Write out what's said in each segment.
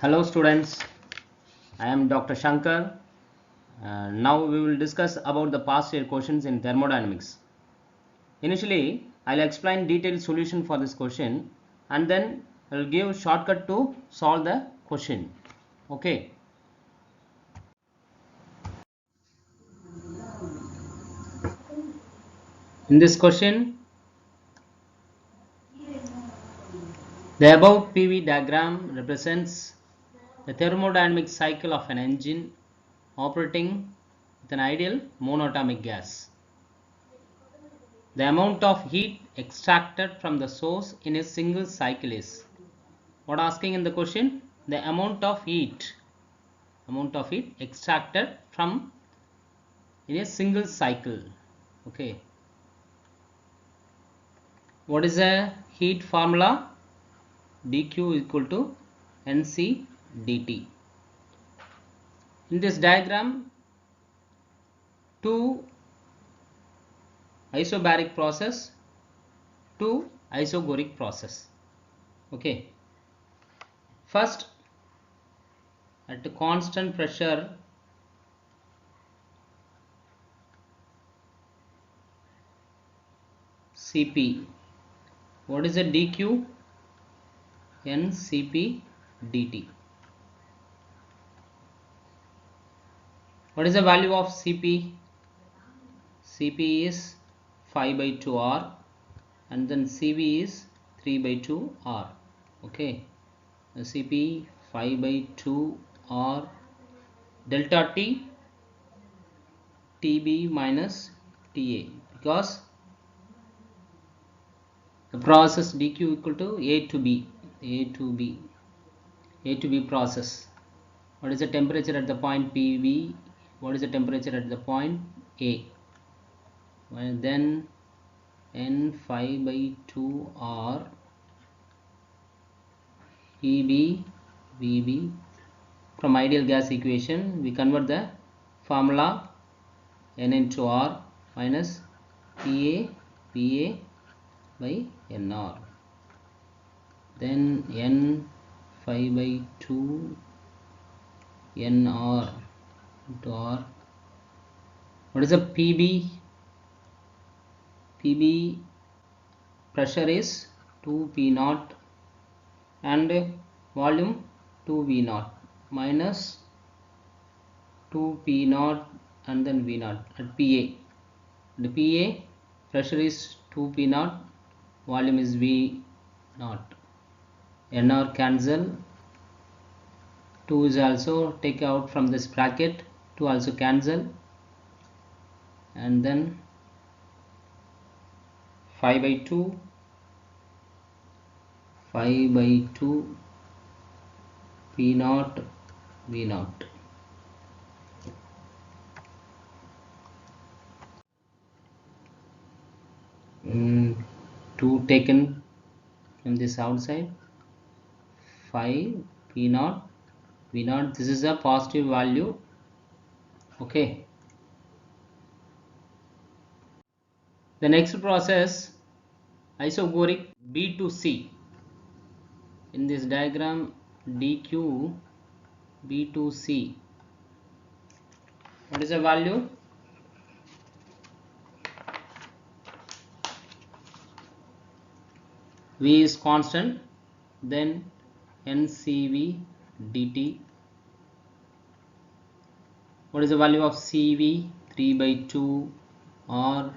Hello students, I am Dr. Shankar. Now we will discuss about the past year questions in thermodynamics. Initially, I'll explain detailed solution for this question and then I'll give shortcut to solve the question. Okay. In this question, the above PV diagram represents the thermodynamic cycle of an engine operating with an ideal monatomic gas. The amount of heat extracted from the source in a single cycle is what asking in the question? The amount of heat extracted from in a single cycle. Okay. What is the heat formula? dq equal to nc dt. In this diagram, two isobaric process, two isogoric process. Okay. First, at a constant pressure, Cp. What is the dq? Ncp dt. What is the value of Cp? Cp is 5 by 2 R and then Cv is 3 by 2 R. Okay. Cp 5 by 2 R delta T Tb minus Ta, because the process dq equal to A to B process. What is the temperature at the point PV? What is the temperature at the point A? Well, then N 5 by 2 R EB VB. From ideal gas equation, we convert the formula N into R minus PA PA by NR. Then N 5 by 2 NR into R. What is the PB? PB pressure is 2 P naught and volume 2 V naught minus 2 P naught and then V naught at PA. The PA pressure is 2 P naught, volume is V naught. NR cancel, 2 is also take out from this bracket, 2 also cancel, and then 5 by 2 P naught V naught. Two taken from this outside, 5 P naught V naught. This is a positive value. Okay. The next process, isogoric B to C. In this diagram, dq B to C. What is the value? V is constant, then NCV dt. What is the value of Cv? 3 by 2 or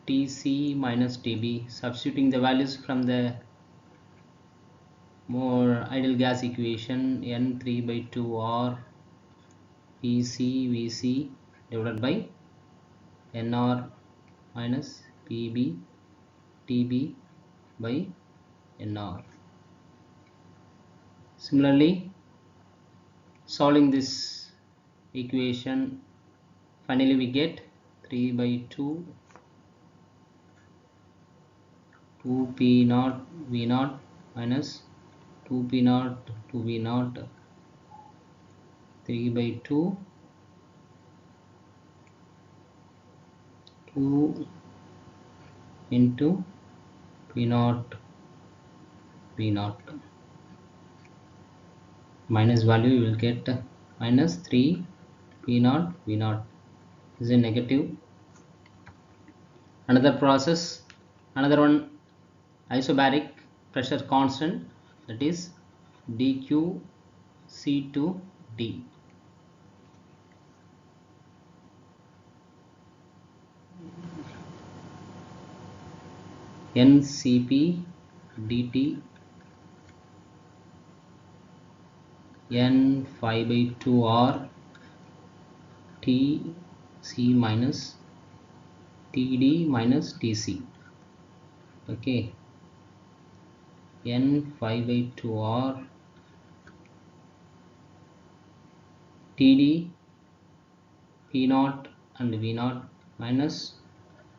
Tc minus Tb. Substituting the values from the more ideal gas equation, N 3 by 2 or Pc Vc divided by Nr minus Pb Tb by Nr. Similarly, solving this equation, finally we get 3 by 2 P naught V naught minus 2 P naught 2 V naught 3 by 2 into P naught V naught. minus value you will get minus 3 P naught V naught is a negative. Another process, another one, isobaric pressure constant, that is dq C2d. ncp dt n 5/2 r tc minus td minus tc. Okay, n 5/2 r td p naught and v naught minus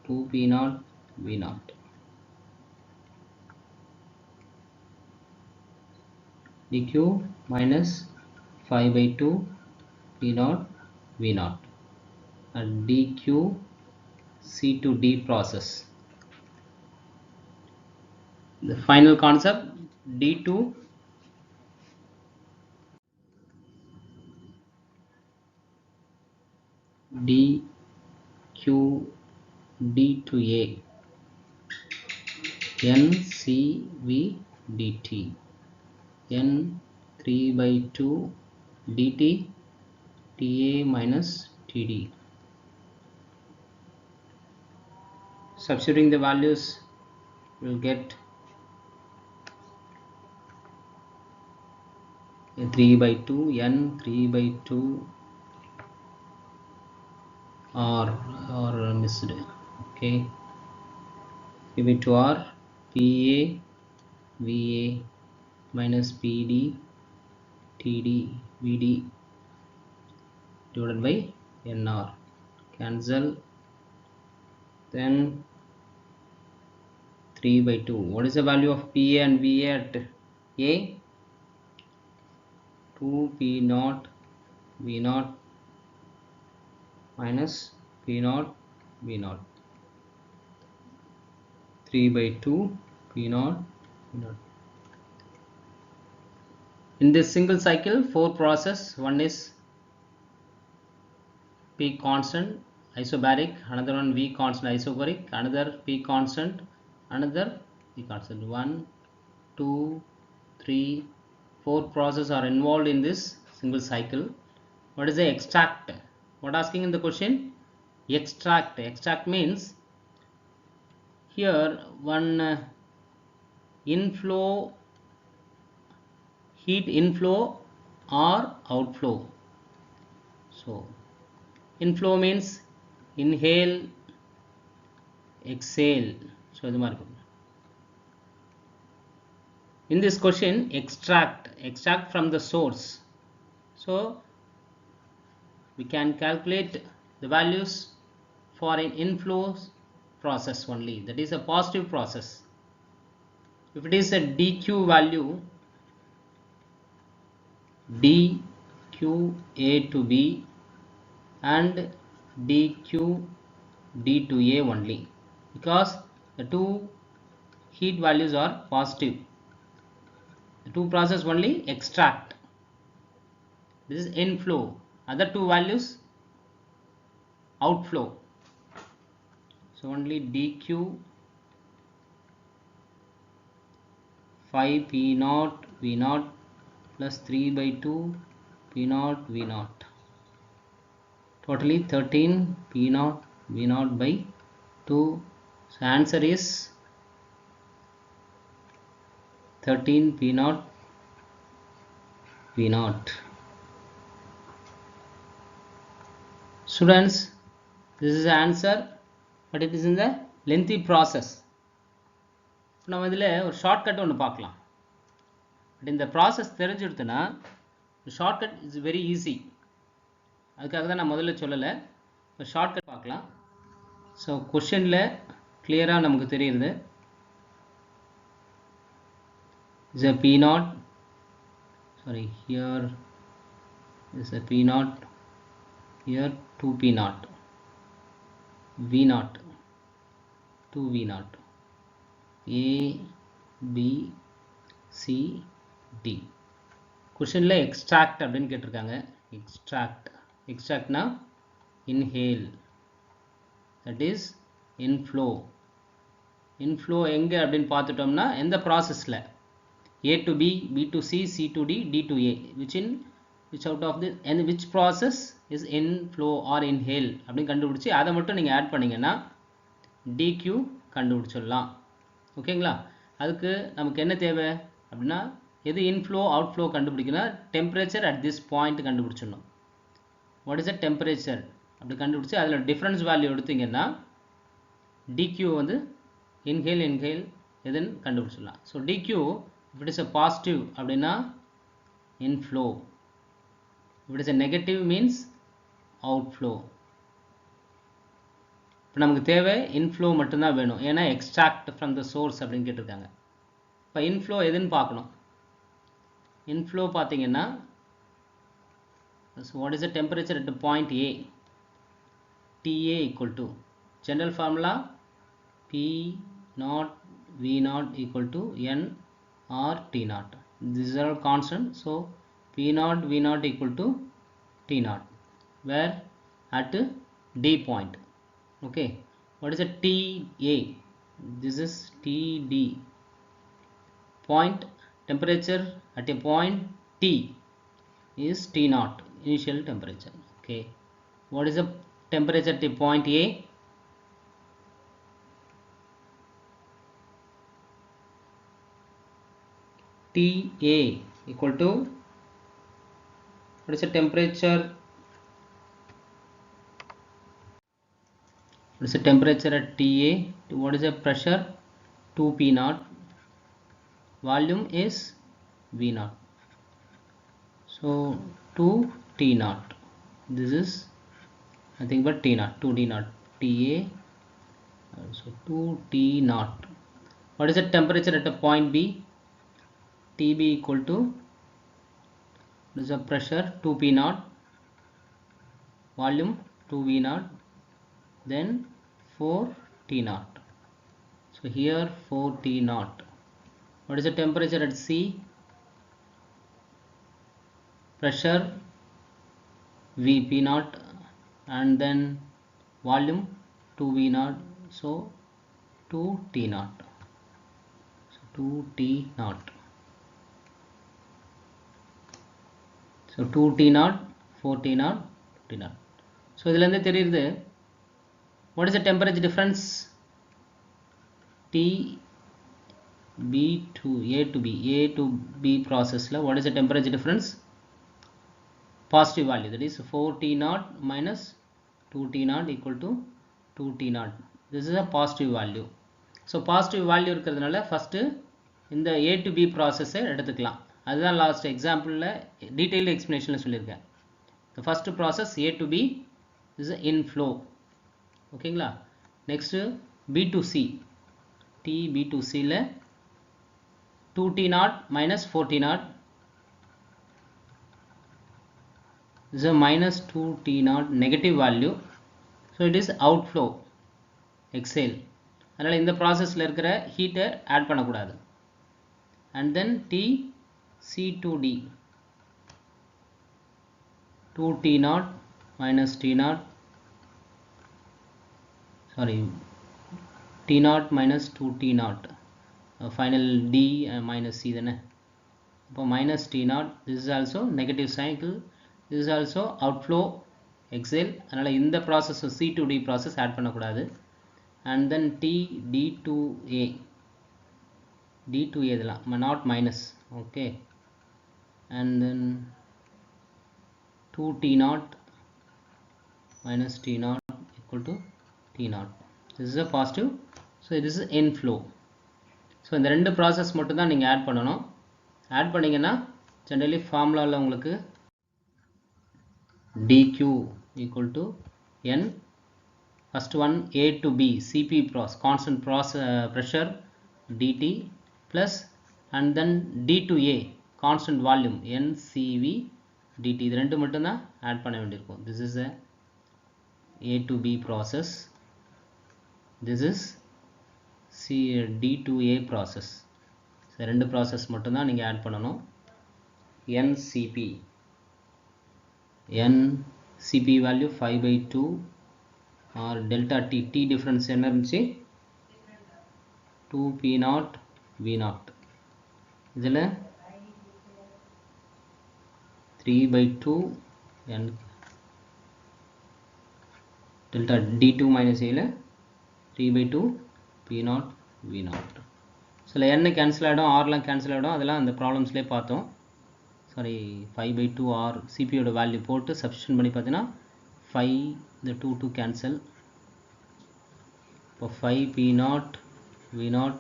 2 p naught v naught. dq minus 5/2 p naught v naught and dq C2d process. The final concept, d2 dq d2a ncv dt n 3/2 dt ta minus td. Substituting the values, we'll get 3/2 n 3/2 or missed. Okay, 3/2 r pa va minus pd td vd divided by nr. Cancel. Then 3/2. What is the value of pa and va at a? 2 p naught v naught minus p naught v naught. 3/2 p naught v naught. In this single cycle, 4 process. One is P constant isobaric, another one V constant isobaric, another P constant, another V constant. 1, 2, 3, 4 processes are involved in this single cycle. What is the extract? What asking in the question? Extract. Extract means here one inflow, heat inflow or outflow. So inflow means inhale, exhale. So in this question, extract from the source. So we can calculate the values for an inflow process only, that is a positive process. If it is a dq value, dq a to b and dq d to a only, because the two heat values are positive. The two process only extract. This is inflow. Other two values outflow. So only dq 5 p naught v naught plus 3/2 p naught v naught. Totally 13 p naught v naught by 2. So answer is 13 p naught v naught. Students, this is the answer, but it is in the lengthy process. நம்ம இதில் ஒரு shortcut ஒன்று பார்க்கலாம். But இந்த process தெரிஞ்சுடுத்துன்னா shortcut is very easy. அதுக்காக தான் நான் முதல்ல சொல்லலை. ஒரு ஷார்ட்கட் பார்க்கலாம். ஸோ கொஷனில் கிளியராக நமக்கு தெரியுது. is a p naught, sorry, here is a p naught, here 2 p naught, v naught, 2 v naught, a b c d. கொஷினில் எக்ஸ்ட்ராக்ட் அப்படின்னு கேட்டிருக்காங்க. எக்ஸ்ட்ராக்ட்னா inhale, that is inflow. Inflow எங்கே அப்படின்னு பார்த்துட்டோம்னா எந்த ப்ராசஸில் A to B, B to C, C to D, D to A, which out of the and which process is inflow or inhale அப்படின்னு கண்டுபிடிச்சி அதை மட்டும் நீங்கள் ஆட் பண்ணிங்கன்னா DQ கண்டுபிடிச்சிடலாம். ஓகேங்களா? அதுக்கு நமக்கு என்ன தேவை அப்படின்னா எது இன்ஃப்ளோ அவுட்ஃப்ளோ கண்டுபிடிக்கணும், டெம்பரேச்சர் அட் திஸ் பாயிண்ட் கண்டுபிடிச்சிடணும். வாட் இஸ் த டெம்பரேச்சர் அப்படி கண்டுபிடிச்சி அதில் டிஃப்ரென்ஸ் வேல்யூ எடுத்தீங்கன்னா DQ வந்து இன்ஹேல் எதுன்னு கண்டுபிடிச்சிடலாம். So DQ if it is a positive அப்படின்னா inflow, if it is a negative means outflow. இப்போ நமக்கு தேவை inflow மட்டும்தான் வேணும், ஏன்னா extract from the source அப்படின்னு கேட்டிருக்காங்க. இப்போ inflow எதுன்னு பார்க்கணும். inflow பார்த்தீங்கன்னா what is the temperature at the point A, TA equal to general formula P naught V naught equal to N or T naught. These are all constant, so P naught V naught equal to T naught, where at D point. Okay, what is a TA? This is TD, point temperature at a point T is T naught, initial temperature. Okay, what is the temperature at a point A? TA equal to, what is the temperature? What is the temperature at TA? What is the pressure? 2P naught. Volume is V naught. So 2T naught. This is nothing but T naught. 2D naught. TA. So 2T naught. What is the temperature at a point B? TB equal to, what is the pressure? 2P naught, volume 2V naught, then 4T naught. So here 4T naught. What is the temperature at C? Pressure VP naught and then volume 2V naught, so 2T naught. So 2T naught. So 2T naught, 4T naught, T naught. So இதிலிருந்து தெரியுது, what is the temperature difference? T B to A to B process la what is the temperature difference? Positive value, that is 4T naught minus 2T naught equal to 2T naught. This is a positive value. So positive value இருக்கிறதுனால first இந்த A to B process எடுத்துக்கலாம். அதுதான் last எக்ஸாம்பிளில் detailed எக்ஸ்ப்ளனேஷனில் சொல்லியிருக்கேன். the first process A to B is inflow. ஓகேங்களா? Next B to C, T B to C ல 2T naught minus 4T naught is a minus 2T naught negative value, so it is outflow, exhale. அதனால் இந்த ப்ராசஸில் இருக்கிற ஹீட்டை add பண்ணக்கூடாது. and then T C2D, 2T naught minus T naught, sorry, T naught minus 2T naught, final D minus C then. minus T naught, this is also negative cycle, this is also outflow, exhale. அதனால் இந்த process C2D process add பண்ணக்கூடாது. and then T D2A, D2A இதெல்லாம் not minus. okay, and then 2T naught minus T naught equal to T naught. This is a positive, so this is inflow. so இந்த ரெண்டு process மட்டும் தான் நீங்கள் add பண்ணணும். Add பண்ணிங்கன்னா generally ஃபார்முலாவில் உங்களுக்கு DQ equal to N, first one A to B CP process, constant pressure DT, plus and then D to A constant volume NCV DT. இது ரெண்டு மட்டும் தான் ஆட் பண்ண வேண்டியிருக்கும். this is a A to B process, this is D to A process. ரெண்டு process மட்டும் தான் நீங்கள் ஆட் பண்ணணும். NCP. NCP value 5 by 2 or delta T. T difference energy 2 P naught V naught. இதில் 3 by 2 and delta D2 minus A 3 by 2 P naught V naught. சில n cancel ஆகிடும், ஆர்லாம் cancel ஆகிடும், அதெல்லாம் அந்த ப்ராப்ளம்ஸ்லேயே பார்த்தோம். சாரி 5 by 2 ஆர் சிபியோட வேல்யூ போட்டு substitution பண்ணி பார்த்தீங்கன்னா 5 இந்த 2 கேன்சல். இப்போ 5 P naught V naught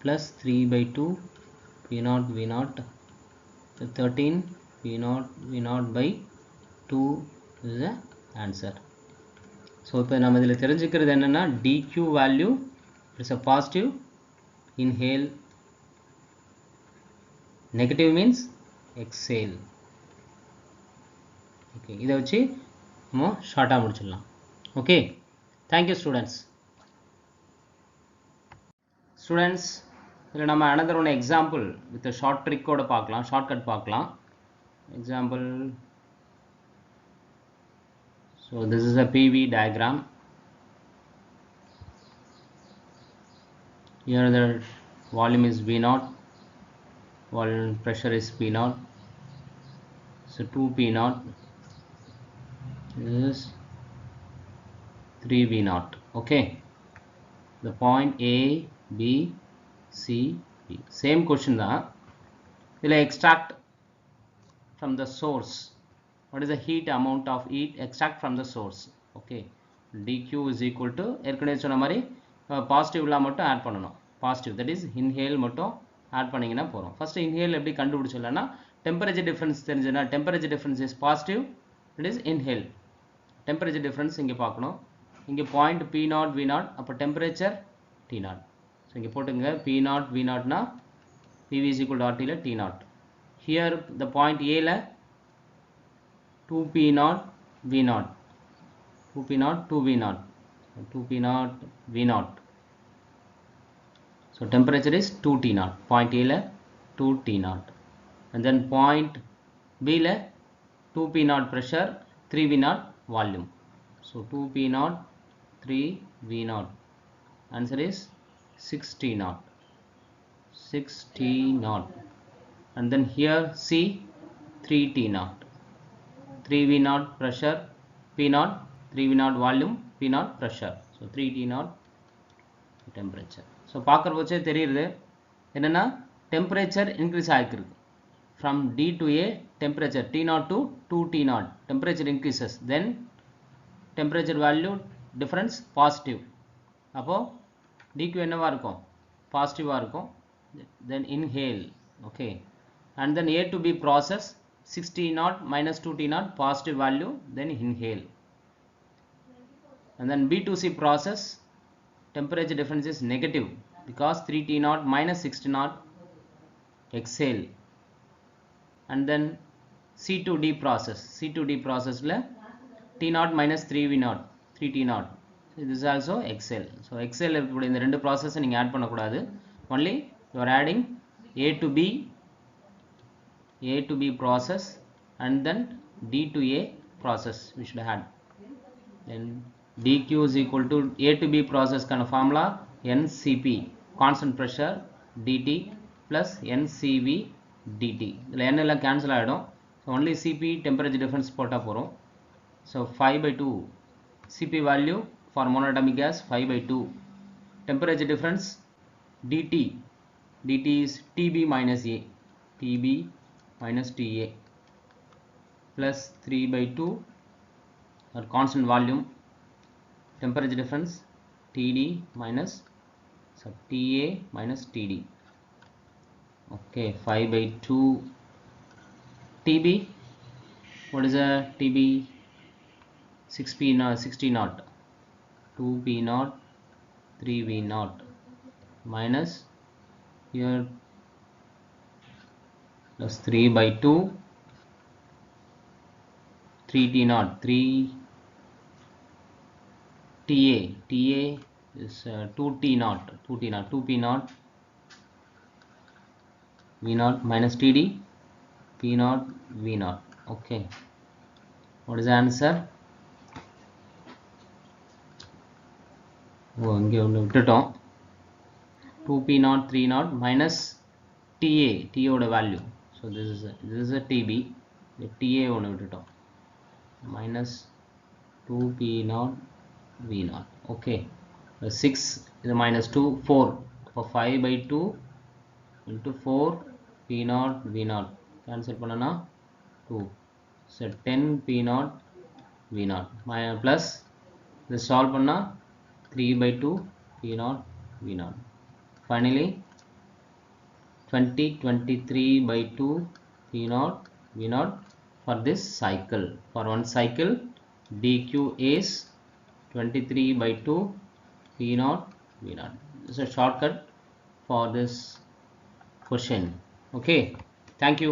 plus 3 by 2 P naught V naught, 13 P naught V naught by 2 is the answer. So இப்போ நம்ம இதில் தெரிஞ்சுக்கிறது என்னென்னா dq value it's a positive, inhale, negative means exhale. Okay, இதை வச்சு நம்ம ஷார்ட்டாக முடிச்சிடலாம். Okay, thank you students. ஸ்டூடெண்ட்ஸ், இதில் நம்ம another one example with a short trick ஓட பார்க்கலாம், ஷார்ட்கட் பார்க்கலாம். Example, so this is a PV diagram. Here the volume is V naught, volume pressure is P naught, so 2 P naught, this is 3 V naught. Okay, the point A, B, C, B, same question da. Will extract from the source, what is the heat amount of heat extract from the source. Okay, dq is equal to ஏற்கனவே சொன்ன மாதிரி பாசிட்டிவ்லாம் மட்டும் add பண்ணணும். Positive that is inhale மட்டும் add பண்ணிங்கன்னா போகிறோம். First inhale எப்படி கண்டுபிடிச்சிடலாம்னா temperature difference தெரிஞ்சுன்னா temperature difference is positive, it is inhale. Temperature difference இங்கே பார்க்கணும். இங்கே point P not V not, அப்போ டெம்பரேச்சர் T நாட். ஸோ இங்கே போட்டுங்க P not V நாட்னா PV is equal to RTல T not. Here the point Aல 2 P naught V naught, 2 P naught 2 V naught, 2 P naught V naught. So temperature is 2 T naught. Point A la 2 T naught, and then point B la 2 P naught pressure, 3 V naught volume. So 2 P naught 3 V naught. Answer is 6 T naught. 6 T naught. And then here C 3 T naught. 3 V naught pressure, P naught, 3 V naught volume, P naught pressure. So 3 T naught temperature. So பார்க்குற போச்சே தெரியுது என்னென்னா temperature increase ஆகிருக்கு. From D to A temperature T naught to 2 T naught temperature increases, then temperature value difference positive. அப்போது dq என்னவா இருக்கும், பாசிட்டிவாக இருக்கும். then inhale. okay, and then A to B process 6 T naught minus 2 T naught positive value, then inhale. And then B to C process temperature difference is negative because 3 T naught minus 6 T naught exhale. And then C to D process, C to D process la T naught minus 3 V naught, 3 T naught, so this is also exhale. So exhale இருக்கக்கூடிய இந்த ரெண்டு process நீங்க add பண்ணக்கூடாது, only you are adding A to B process and then D to A process we should add. Then dq is equal to A to B process kind of formula NCP constant pressure dt plus NCV dt. இதில் n எல்லாம் cancel ஆகிடும். So only CP temperature difference போட்டால் போகிறோம். So 5 by 2 CP value for monatomic gas 5 by 2. Temperature difference dt is TB minus A, TB minus TA plus 3 by 2 or constant volume. Temperature difference TD minus TA minus TD. okay, 5 by 2 TB, what is a TB, 6P naught, 60 naught, 2 P naught 3 V naught minus here plus 3 by 2 3 T naught, 3 TA is 2 T naught, 2 P naught V naught minus TD P naught V naught. Okay, what is the answer? இங்கே ஒன்று விட்டுட்டோம். 2P naught 3 naught minus TA, T ஓட value. So this is a TB. The TA ஒன்று விட்டுட்டோம். Minus 2P naught V naught. Okay, 6 இது minus 2 4. For 5 by 2 into 4 P naught V naught cancel பண்ணனா 2. So 10 P naught V naught plus this solve பண்ணா 3 by 2 P naught V naught. Finally 23 by 2 P naught V naught for this cycle. For one cycle dq is 23 by 2 P naught V naught. This is a shortcut for this question. Okay, thank you.